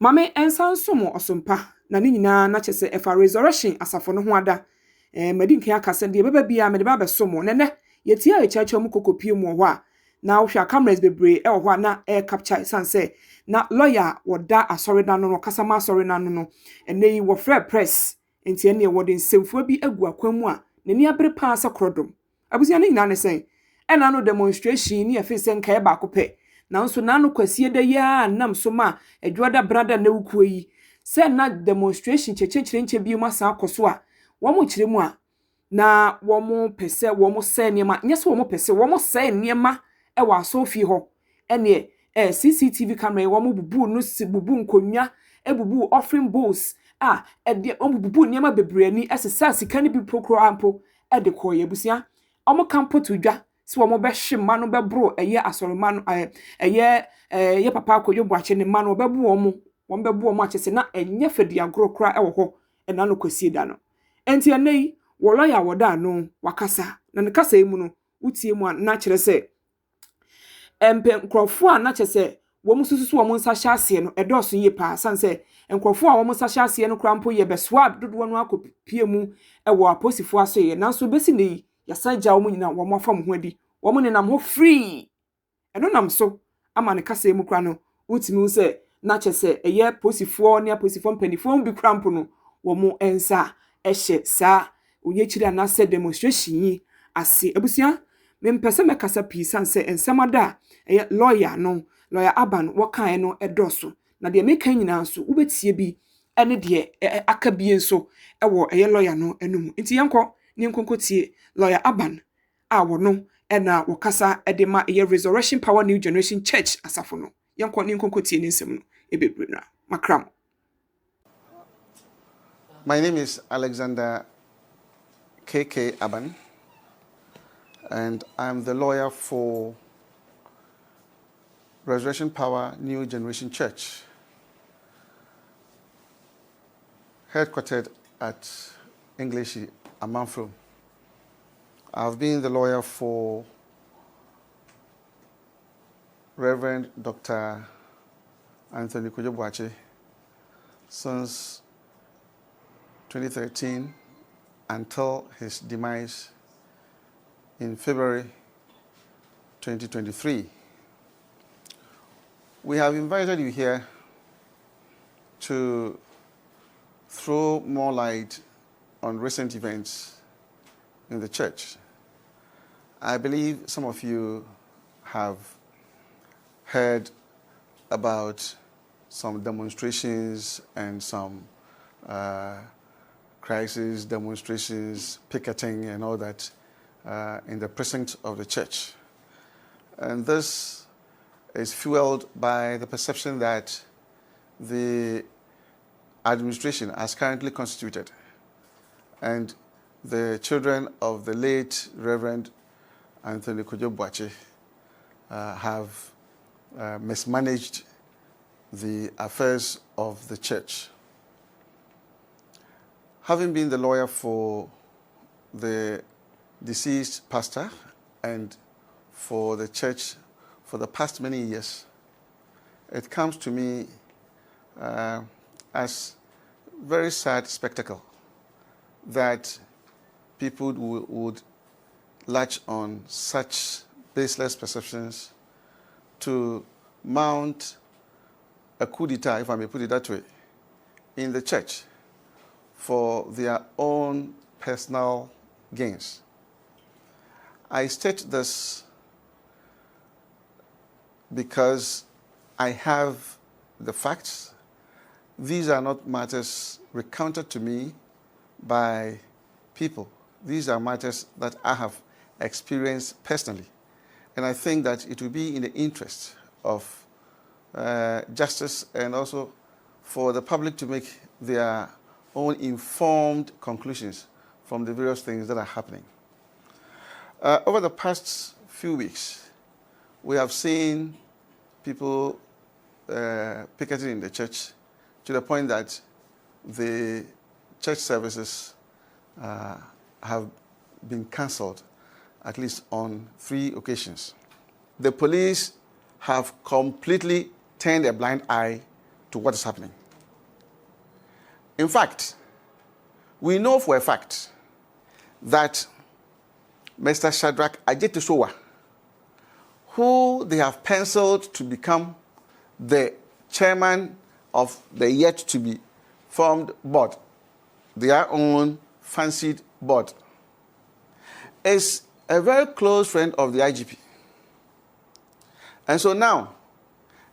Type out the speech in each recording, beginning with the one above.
Mame ensan somo osompa na ne nyina na kyese efa resurrection asafo no ho ada. Madi nkan akase de beba bia me de ba besomo nene yetia echacha mu kokopie mu ho a na wohwa cameras bebre e ho na capture sanse na lawyer woda asori na no kasama asori na no ene wo frɛ press enti ene wo de nsemfo bi agu akwamu a nani abere pa asa krodom abusia ne nyina ne sen ena no demonstration ni afi sen kai ba kopɛ na nso na no kwasie da ya nam so ma adwoda brada na wukuo yi se na demonstration chechechire bi ma sa akoso a wo mo kire mu a na wo mo pese wo mo se niema nyese wo mo pese wo mo se niema e wa so fi ho ene CCTV camera wo mo bubu no si bubu nkonwa e bubu offering bowls e de wo mo bubu niema bebrani esesa sika ni bi prokro ampo e de koye busia omo kampo to dwa si wo mo be hwe ma no be bro eye asoroma no ye papa akoyo boache ne ma no be bu wo be bu wo mo achese na enye fedi agro kra e wo ho e na no kwasie da no enti enei wo lawyer woda no wakasa na ne kasa emu no utie mu na kire se nkrofo a na kyese wo mususu wo nsa hya ase no edoso ye pa sanse nkrofo a wo nsa hya ase no krampo ye besoa dodo no akopie mu e wo aposifo aso ye nanso besi nei yasaja wo nyina wo mafam ho adi wo ne nam ho free eno nam so ama ne kasa emu kra no utimi se na kyese eye posifo ne aposifo mpanifo bi krampo no wo mo ensa ehye sa onye chiri anase demonstration yi ase abusia mempese mekasa pi sanse ensamada lawyer no lawyer aban wokan no edoso na de meka nyina nso ubetie bi ene de aka bi nso ewo lawyer no enum nti yenko ni nkonkotie lawyer aban awo no ena wokasa edema Resurrection Power New Generation Church asafo no yenko ni nkonkotie ni nsem no ebebre na makram. My name is Alexander KK Aban, and I'm the lawyer for Ressurection Power New Generation Church, headquartered at English Amanfro. I've been the lawyer for Reverend Dr. Anthony Kojo since 2013 until his demise in February 2023. We have invited you here to throw more light on recent events in the church. I believe some of you have heard about some demonstrations and some crisis demonstrations, picketing and all that in the precinct of the church. And this is fueled by the perception that the administration as currently constituted and the children of the late Reverend Anthony Kojo have mismanaged the affairs of the church. Having been the lawyer for the deceased pastor and for the church for the past many years, it comes to me as very sad spectacle that people would latch on such baseless perceptions to mount a coup d'etat, if I may put it that way, in the church for their own personal gains. I state this because I have the facts. These are not matters recounted to me by people. These are matters that I have experienced personally. And I think that it will be in the interest of justice and also for the public to make their own informed conclusions from the various things that are happening. Over the past few weeks, we have seen people picketing in the church to the point that the church services have been cancelled at least on 3 occasions. The police have completely turned a blind eye to what is happening. In fact, we know for a fact that Mr. Shadrach Ajetisowa, who they have penciled to become the chairman of the yet-to-be-formed board, their own fancied board, is a very close friend of the IGP. And so now,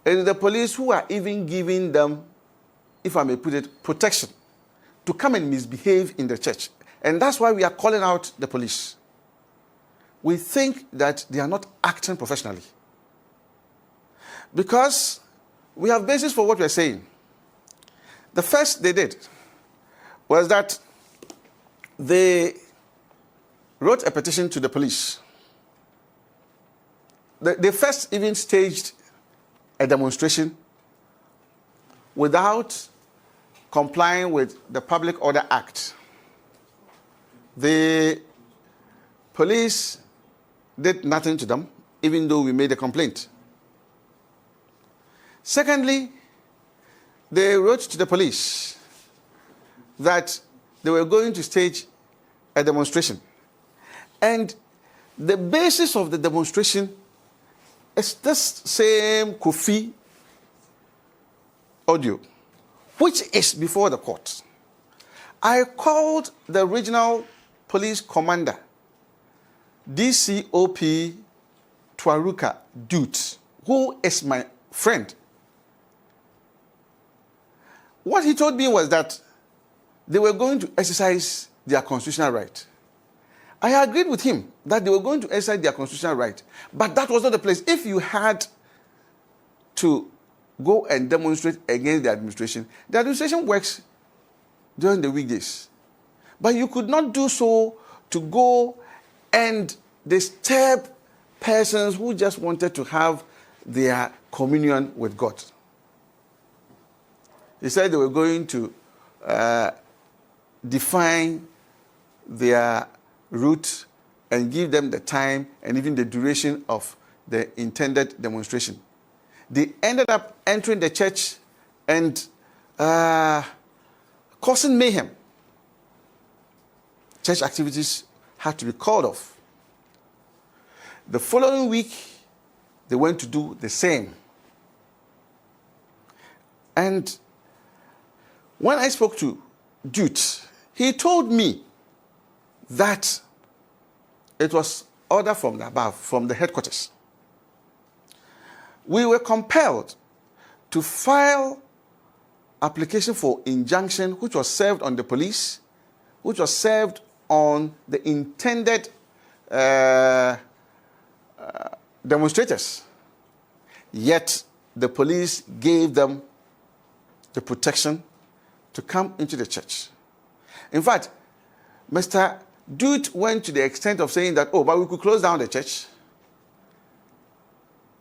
it is the police who are even giving them, if I may put it, protection to come and misbehave in the church. And that's why we are calling out the police. We think that they are not acting professionally. Because we have basis for what we are saying. The first they did was that they wrote a petition to the police. They first even staged a demonstration without complying with the Public Order Act. The police did nothing to them, even though we made a complaint. Secondly, they wrote to the police that they were going to stage a demonstration. And the basis of the demonstration is this same Kofi audio, which is before the court. I called the regional police commander, DCOP Twaruka Dute, who is my friend. What he told me was that they were going to exercise their constitutional right. I agreed with him that they were going to exercise their constitutional right, but that was not the place. If you had to go and demonstrate against the administration works during the weekdays. But you could not do so to go and disturb persons who just wanted to have their communion with God. He said they were going to define their route and give them the time and even the duration of the intended demonstration. They ended up entering the church and causing mayhem. Church activities had to be called off. The following week, they went to do the same. And when I spoke to Dute, he told me that it was order from the above, from the headquarters. We were compelled to file application for injunction, which was served on the police, which was served on the intended demonstrators. Yet the police gave them the protection to come into the church. In fact, Mr. Dute went to the extent of saying that, but we could close down the church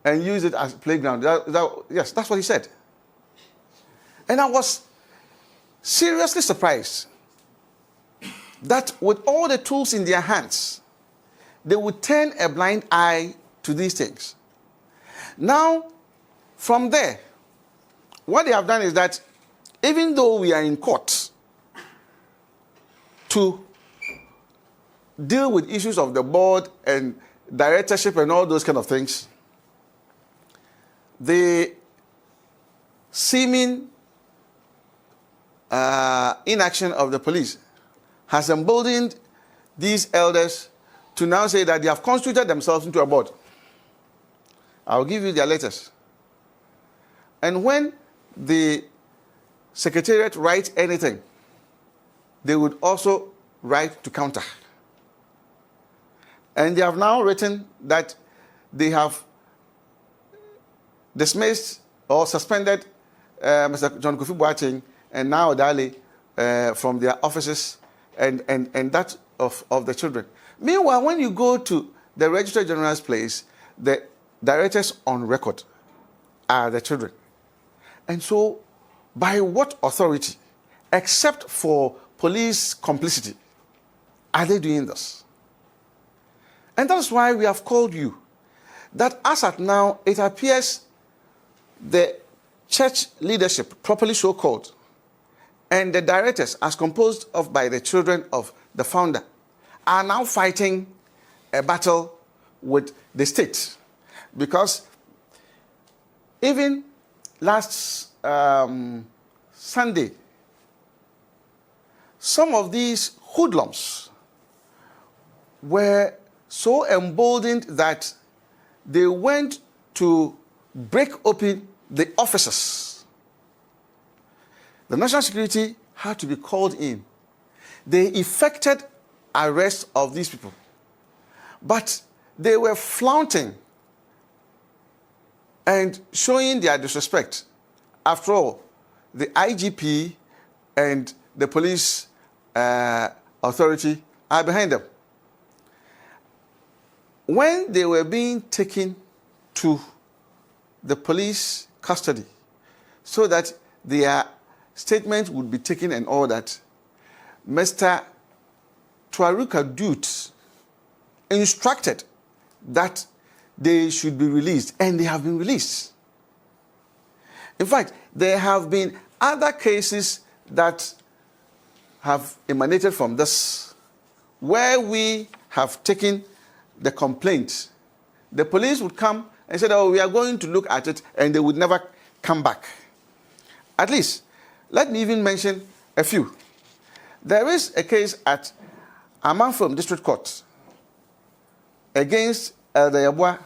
and use it as a playground. Yes, that's what he said. And I was seriously surprised that with all the tools in their hands, they would turn a blind eye to these things. Now, from there, what they have done is that even though we are in court to deal with issues of the board and directorship and all those kind of things, the seeming inaction of the police has emboldened these elders to now say that they have constituted themselves into a board. I'll give you their letters. And when the secretariat writes anything, they would also write to counter. And they have now written that they have dismissed or suspended Mr. John Kofi Boateng and now Dali from their offices and that of the children. Meanwhile, when you go to the Registrar General's place, the directors on record are the children. And so, by what authority, except for police complicity, are they doing this? And that's why we have called you, that as at now, it appears the church leadership, properly so called, and the directors, as composed of by the children of the founder, are now fighting a battle with the state. Because even last Sunday, some of these hoodlums were so emboldened that they went to break open the offices. The national security had to be called in. They effected arrest of these people. But they were flaunting and showing their disrespect. After all, the IGP and the police authority are behind them. When they were being taken to the police custody so that their statement would be taken and all that, Mr. Tuaruka Dute instructed that they should be released, and they have been released. In fact, there have been other cases that have emanated from this, where we have taken the complaint. The police would come and say, oh, we are going to look at it, and they would never come back. At least, let me even mention a few. There is a case at Amanfrom District Court against the Yabwa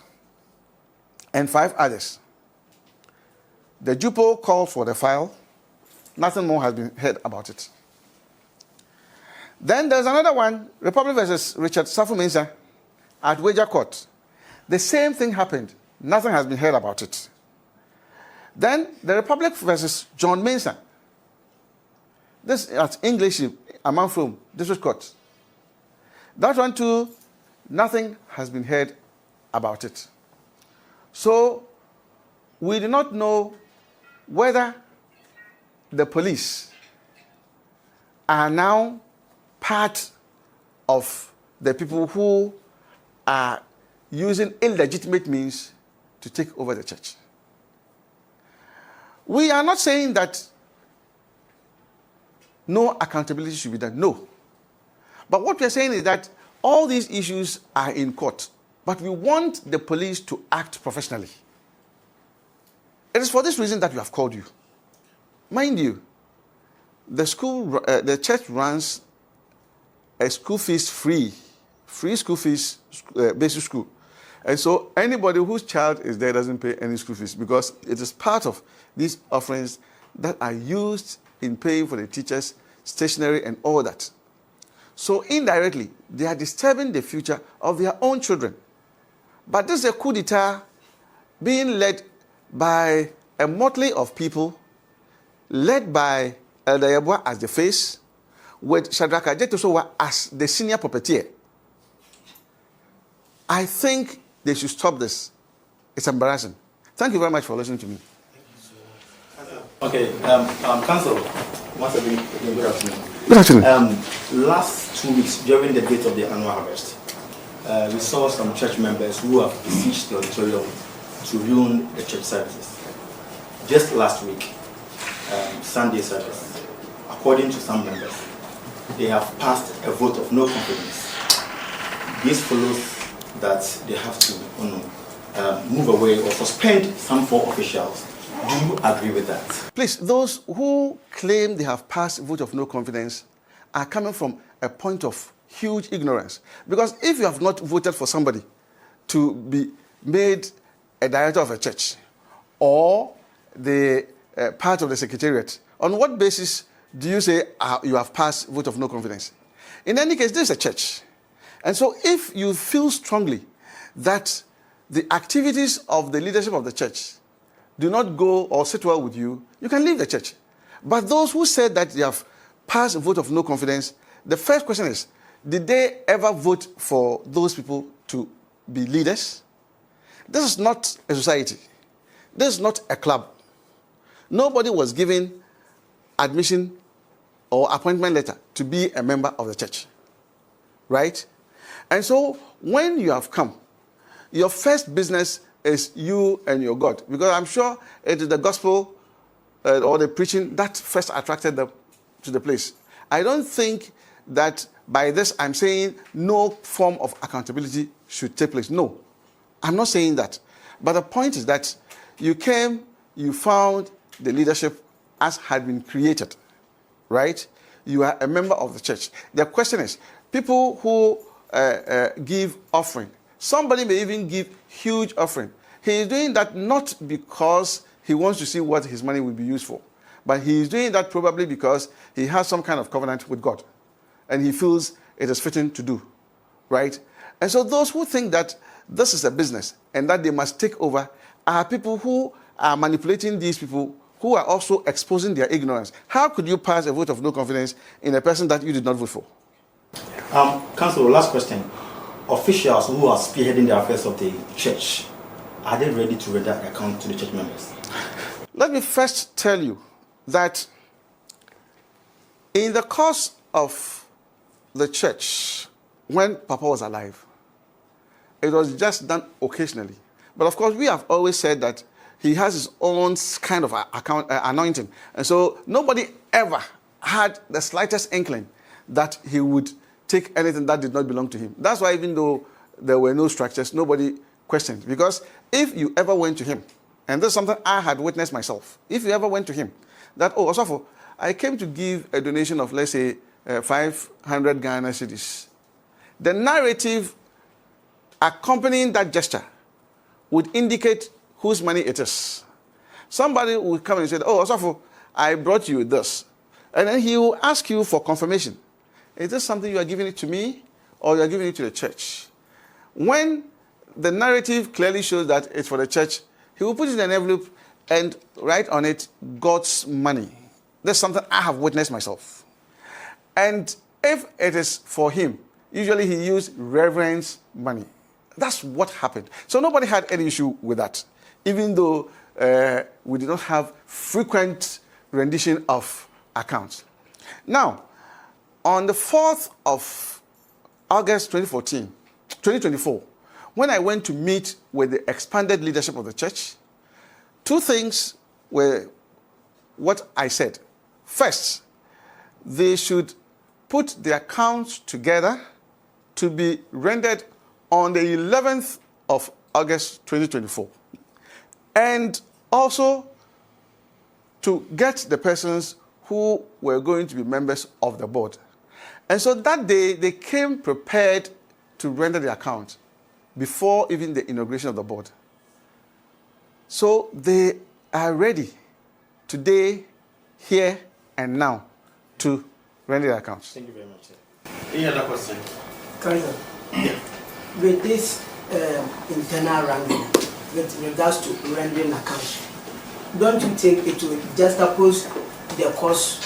and 5 others. The JUPO called for the file. Nothing more has been heard about it. Then there's another one, Republic versus Richard Safu-Mensah at Wager Court. The same thing happened. Nothing has been heard about it. Then the Republic versus John Mensah. This at English Amanfrom District Court. That one too, nothing has been heard about it. So we do not know whether the police are now part of the people who are using illegitimate means to take over the church. We are not saying that no accountability should be done. No. But what we are saying is that all these issues are in court, but we want the police to act professionally. It is for this reason that we have called you. Mind you, the church runs a school fees free school fees basic school. And so anybody whose child is there doesn't pay any school fees, because it is part of these offerings that are used in paying for the teachers, stationery, and all that. So indirectly, they are disturbing the future of their own children. But this is a coup d'etat being led by a motley of people, led by Elder Yabwa as the face, with Shadrach Ajetosowa as the senior puppeteer. I think they should stop this. It's embarrassing. Thank you very much for listening to me. Okay, Council, once again, good afternoon. Good afternoon. Last 2 weeks, during the date of the annual harvest, we saw some church members who have besieged the auditorium to ruin the church services. Just last week, Sunday service, according to some members, they have passed a vote of no confidence. This follows that they have to move away or suspend some 4 officials. Do you agree with that? Please, those who claim they have passed a vote of no confidence are coming from a point of huge ignorance. Because if you have not voted for somebody to be made a director of a church or the part of the secretariat, on what basis do you say you have passed vote of no confidence? In any case, this is a church. And so if you feel strongly that the activities of the leadership of the church do not go or sit well with you, you can leave the church. But those who said that they have passed a vote of no confidence, the first question is, did they ever vote for those people to be leaders? This is not a society. This is not a club. Nobody was given admission or appointment letter to be a member of the church. Right? And so when you have come, your first business is you and your God. Because I'm sure it is the gospel or the preaching that first attracted them to the place. I don't think that by this I'm saying no form of accountability should take place. No, I'm not saying that. But the point is that you came, you found the leadership as had been created, right? You are a member of the church. The question is, people who give offering, somebody may even give huge offering. He is doing that not because he wants to see what his money will be used for, but he is doing that probably because he has some kind of covenant with God, and he feels it is fitting to do, right? And so those who think that this is a business and that they must take over are people who are manipulating these people, who are also exposing their ignorance. How could you pass a vote of no confidence in a person that you did not vote for? Councillor, last question. Officials who are spearheading the affairs of the church, are they ready to render account to the church members? Let me first tell you that in the course of the church, when Papa was alive, it was just done occasionally. But of course, we have always said that he has his own kind of anointing. And so nobody ever had the slightest inkling that he would take anything that did not belong to him. That's why even though there were no structures, nobody questioned. Because if you ever went to him, and this is something I had witnessed myself, if you ever went to him, that, oh, Osofo, I came to give a donation of, let's say, 500 Ghana cedis. The narrative accompanying that gesture would indicate whose money it is. Somebody would come and say, oh, Osofo, I brought you this. And then he will ask you for confirmation. Is this something you are giving it to me, or you are giving it to the church? When the narrative clearly shows that it's for the church, he will put it in an envelope and write on it, God's money. That's something I have witnessed myself. And if it is for him, usually he used reverence money. That's what happened. So nobody had any issue with that, even though we did not have frequent rendition of accounts. Now, on the 4th of August 2024, when I went to meet with the expanded leadership of the church, two things were what I said. First, they should put the accounts together to be rendered on the 11th of August 2024. And also to get the persons who were going to be members of the board. And so that day, they came prepared to render the account before even the inauguration of the board. So they are ready today, here, and now to render the accounts. Thank you very much. Any other question? Council, Yeah. with this internal wrangling with regards to rendering accounts, don't you think it will juxtapose the cause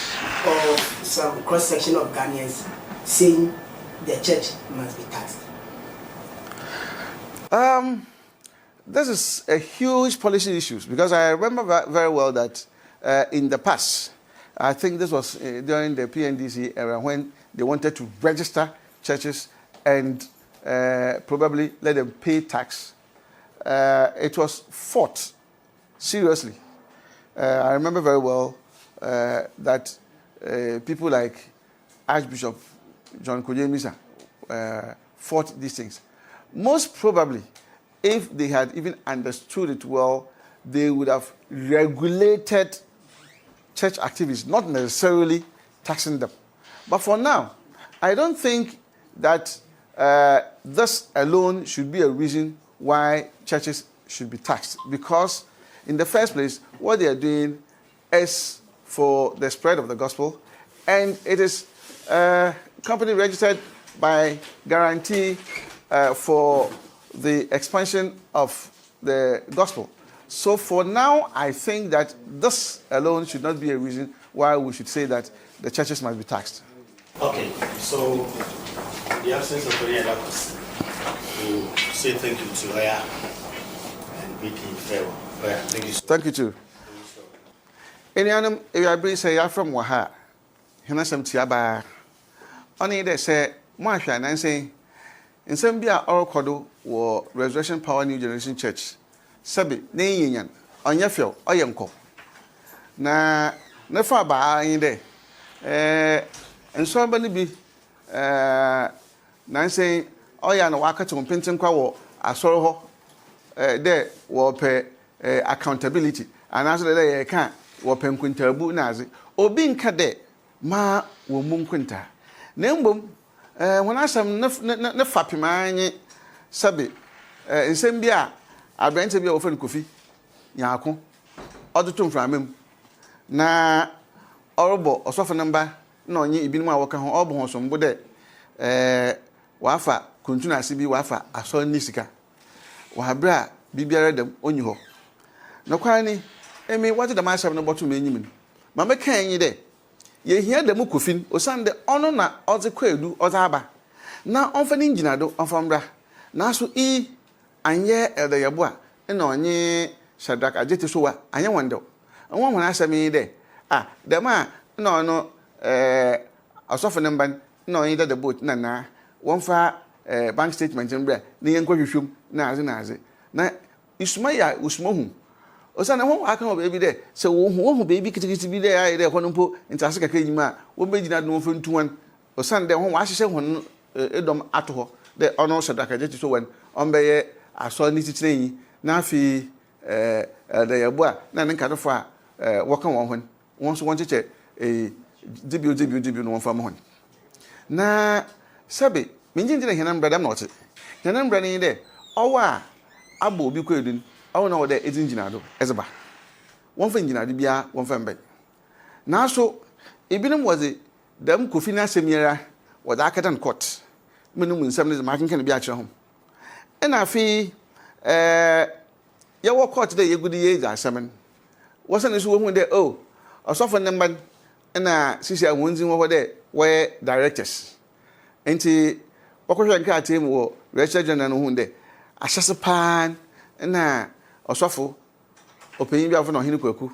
of some cross-section of Ghanaians saying the church must be taxed? This is a huge policy issue, because I remember very well that in the past, I think this was during the PNDC era, when they wanted to register churches and probably let them pay tax. It was fought seriously. I remember very well that people like Archbishop John Koye fought these things. Most probably, if they had even understood it well, they would have regulated church activities, not necessarily taxing them. But for now, I don't think that this alone should be a reason why churches should be taxed. Because in the first place, what they are doing is for the spread of the gospel, and it is company registered by guarantee for the expansion of the gospel. So for now, I think that this alone should not be a reason why we should say that the churches must be taxed. Okay, so in the absence of any other question, we'll say thank you to Oya and BP Farewell. Oya, thank you so much. Thank you too. Anyone, if I bring say, I'm from Waha, Hinasam Tiaba. Only they say, Marsha, and I say, in Sambia or Kodo or Ressurection Power New Generation Church, Sabi, Nayan, on your field, I am called. na ne fa ba yin de enso ba ni bi na nsen oya na waka to pintin kwa wo asoro ho de wo pe accountability anaso de ye ka wo pe nkuntabu na aze obi nka de ma wo mu nkunta na mbom when asam ne fapima anye sabe nsem bi a abrante bi a wo fa Kofi Nyaako odoto mframem na orobo osofo namba na onye ibinum a woka ho obo ho sombo de wafa kontuna ase bi wafa aso ni sika wa bra bibiara dem onyi ho no kwani emi wati da masam no boto menyim ma me kan yi de ye hia dem Kofin osande ono na oze kwadu oze aba na onfa ni ngina do onfa mbra na so anye elde yabo a na onye Shadrach Ajete so wa anye wando won won asami de dem a na ono asofo nemban na onye the boat na won fa bank statement mbra na yen kwahwehwem na aze na isuma ya usmohu osana ho aka ho baby de se wo hu baby kitikiti bi de ayi de ho npo ntase kaka nyima wo begina no fa ntuwan osana de ho wa hyehye ho edom ato ho de ono Shadrach Ajete so wan onbeye aso ni titire yi na afi de yabo a na nka do fa woka won ho won so won cheche debut no won fa mo ho na sabe minjinjire henan bradam not henan brani de owa abo obi ko edun awo na wode ezinjina do ezeba won fa njina do bia won fa mbe na so ibinum waze dam Kofi na semiera wada akatan court minum nsam ne ma kenken bia kire ho ena afi ye wo court de yegudi ye za asamen wasane so wo hu de osofo nemban ena sisi awonzin wo de we directors enti okohwe nka atem wo Ressurection no hu de ahyase pan na osofo opanyin bi afọ na ohene kwaku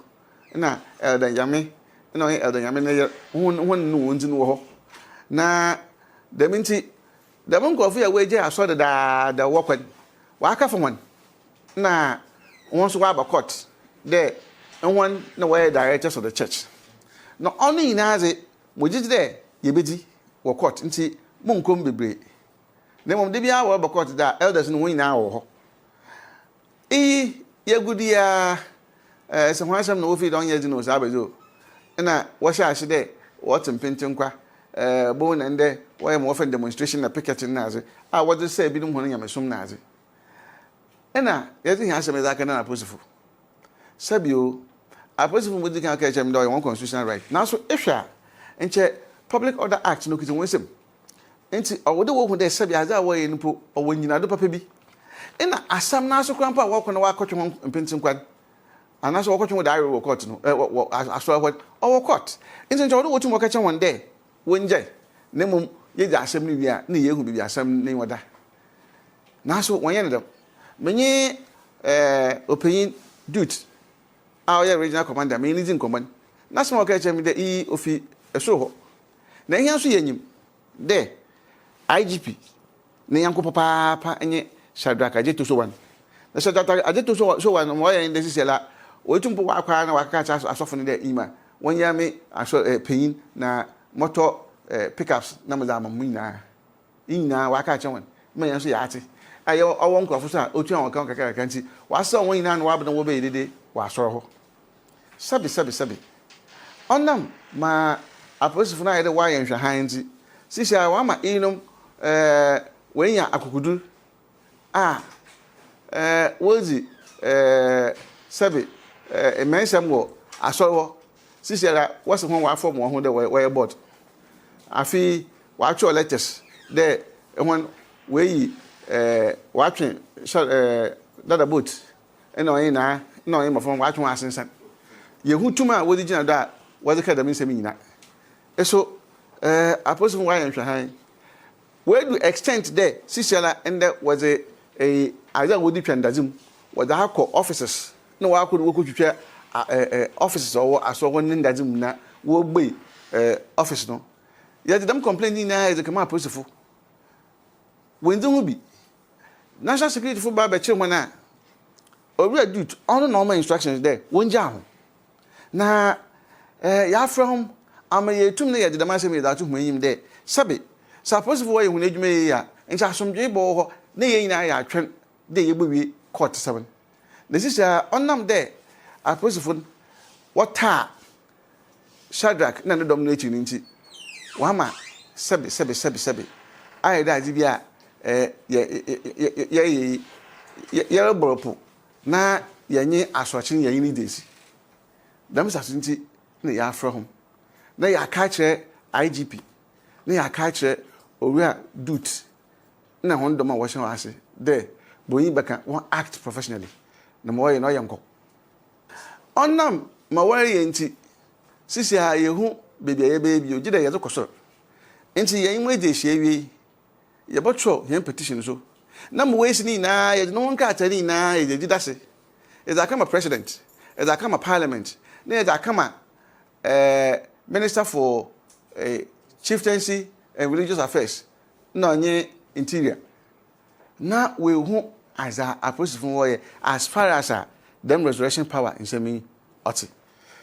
na elder Yame na ohene elder Yame na won no wonzin wo ho na deminti dem nkofo ya weje aso da wokwan wa aka fo won na won so wa ba court de won na we directors of the church no ono inaze mojiji de yebedi wo court nti monkom bebre na mom de bia wo ba court da elders no won ina wo ho yegudi ya se hwansam na wo fi don yedi no sa bezo na wo sha ase de wo tempintin kwa bo na nde wo ye mo ofen demonstration na picketing na aze wo de say bi dum hono nyamesom na aze na yedi hia se me za kana na posifu sabio aposifu mo di kan ka chem do won constitutional right na so ehwa enche Public Order Act no kiti wonsem enti awode wo hu de sabia za wo ye npo owo nyina do papa bi ina asam na so krampa wo kono wa kotwe mpintin kwan anaso wo kotwe da wo court no aso what owo court enti nje wo tu mo ka chen won de wonje ne mum ye ja asam ni wi a na ye hu bi asam ni woda na so won ye ne dem menye opinion dude our regional commander me ni command na so mo ka chen mi de ofi eso ho na hia so yanyim de IGP ne yanko papa enye Shadrach Ajete so wan na Shadrach Ajete so wan mo ya ndesi sela otumpo wa akwa na wakaka cha asofo ne de ima won ya me aso panyin na motor pickups na mazama muina ina waka cha wan me yan so ya ate ayo owo nkrofo so a otu an kan kaka nti wa sa won ina na wa bna wo be dede wa soro ho sabi onam ma apostle na yede wa yan hwa hanzi sisia wa ma inom wenya akokudu wozi sabi emensam wo asoro sisia wase ho wa form wo ho de we board afi wa cho letters de won we wa twen dada boat ena oyin na oyin mo form wa twen asensan yehu tuma wodi gina da wodi ka da min semi nyina eso apostle wa yan hwan we do extent there sisiala and there was a aza wodi twandazim was ha ko offices na wa ko twitwa offices or aso won ndazim na wo gbe office no ya dem complain na is kama apostle when do bi national security for ba be che wona obi adut on normal instructions there wonja ho na ya from ama ye tum na ye de ma se me da to hum de sabe suppose for ye hu na adwuma ye ya ncha asomdwe bo ho na ye nyina ya atwen de ye gbewie court 7 na sisa onam de suppose for what Shadrach na no dom no echi nti wama sebe ai da ji bia ye boropo na yenye asoche yenye ni desi dam saso nti na ya afro hom na ya ka kire IGP na ya ka kire owura dut na hon dom a wo hye ase de boyi beka won act professionally na mo ye no yenko onam ma wari ye nti sisi ha ye hu bebi ye bebi o gide ye zo kosoro nti ye mu eje hye wi ye botro ye petition so na mo we sini na ye no nka atari na ye gidase is akama president is akama parliament na is akama minister for chieftaincy and religious affairs na onye interior na we hu as a position wo as far as them resurrection power in semi oti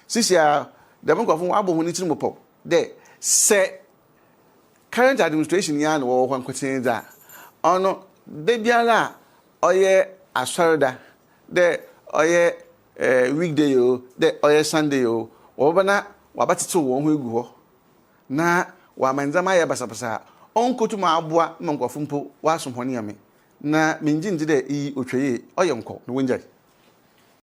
sisia dem go fun abo honi tiri mopo de se current administration ya na wo kwankotin da ono de biara oye asarda de oye weekday yo de oye sunday yo wo bana wabatete wo ho egu ho na wa manzama ya basabasa onkotu ma aboa ma nkofo mpo wa asomhone ame na minjinji de yi otweye oye nko no wonjai